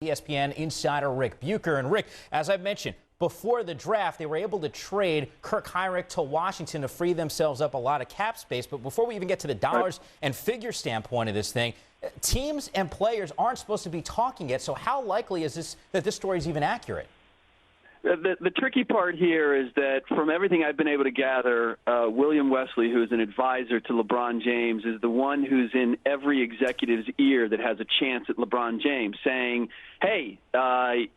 ESPN insider Ric Bucher. And Rick, as I mentioned, before the draft, they were able to trade Kirk Hinrich to Washington to free themselves up a lot of cap space. But before we even get to the dollars and figure standpoint of this thing, teams and players aren't supposed to be talking yet. So how likely is this that this story is even accurate? The tricky part here is that from everything I've been able to gather, William Wesley, who's an advisor to LeBron James, is the one who's in every executive's ear that has a chance at LeBron James, saying, hey,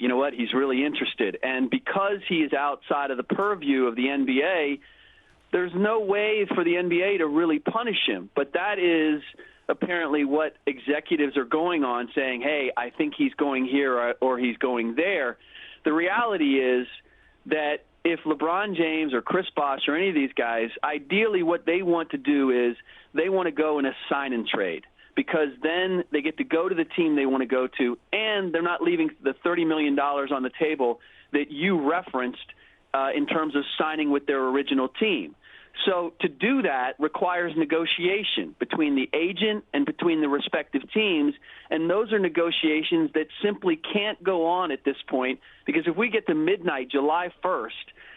you know what, he's really interested. And because he is outside of the purview of the NBA, there's no way for the NBA to really punish him. But that is apparently what executives are going on, saying, hey, I think he's going here or he's going there. The reality is that if LeBron James or Chris Bosh or any of these guys, ideally what they want to do is they want to go in a sign and trade, because then they get to go to the team they want to go to, and they're not leaving the $30 million on the table that you referenced in terms of signing with their original team. So to do that requires negotiation between the agent and between the respective teams, and those are negotiations that simply can't go on at this point, because if we get to midnight, July 1st,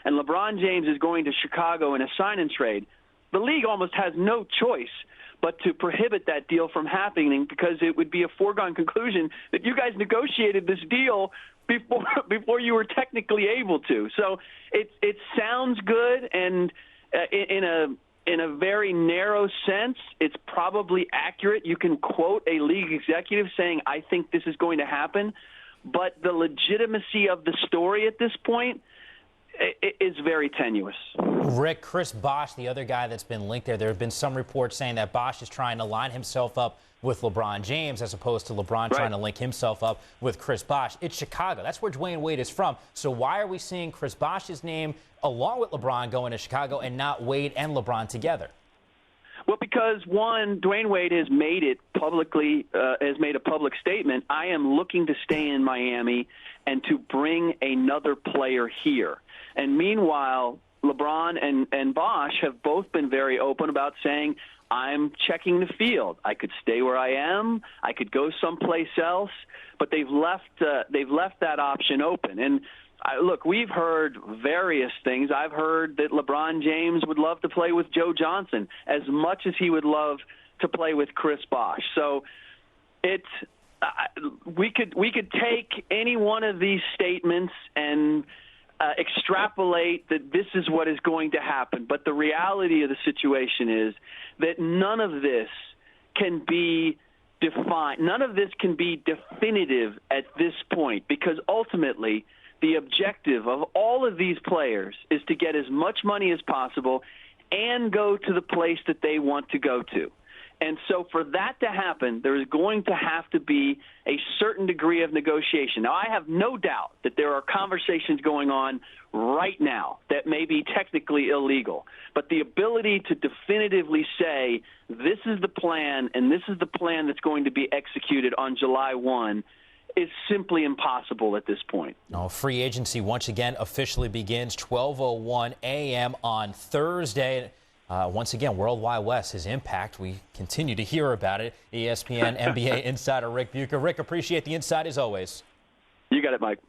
and LeBron James is going to Chicago in a sign-and-trade, the league almost has no choice but to prohibit that deal from happening, because it would be a foregone conclusion that you guys negotiated this deal before you were technically able to. So it sounds good, and in a very narrow sense, it's probably accurate. You can quote a league executive saying, I think this is going to happen. But the legitimacy of the story at this point is very tenuous. Rick, Chris Bosh, the other guy that's been linked there have been some reports saying that Bosh is trying to line himself up with LeBron James as opposed to LeBron trying to link himself up with Chris Bosh. It's Chicago. That's where Dwayne Wade is from. So why are we seeing Chris Bosh's name along with LeBron going to Chicago and not Wade and LeBron together? Well, because, one, Dwayne Wade has made it publicly, has made a public statement, I am looking to stay in Miami and to bring another player here. And meanwhile, LeBron and Bosh have both been very open about saying, I'm checking the field. I could stay where I am. I could go someplace else. But they've left that option open. And look, we've heard various things. I've heard that LeBron James would love to play with Joe Johnson as much as he would love to play with Chris Bosh. So we could take any one of these statements and extrapolate that this is what is going to happen. But the reality of the situation is that none of this can be defined. None of this can be definitive at this point, because ultimately the objective of all of these players is to get as much money as possible and go to the place that they want to go to. And so for that to happen, there is going to have to be a certain degree of negotiation. Now, I have no doubt that there are conversations going on right now that may be technically illegal. But the ability to definitively say this is the plan and this is the plan that's going to be executed on July 1 is simply impossible at this point. No, free agency once again officially begins 12:01 a.m. on Thursday. Once again, World Wide West, his impact, we continue to hear about it. ESPN NBA insider Ric Bucher. Rick, appreciate the insight as always. You got it, Mike.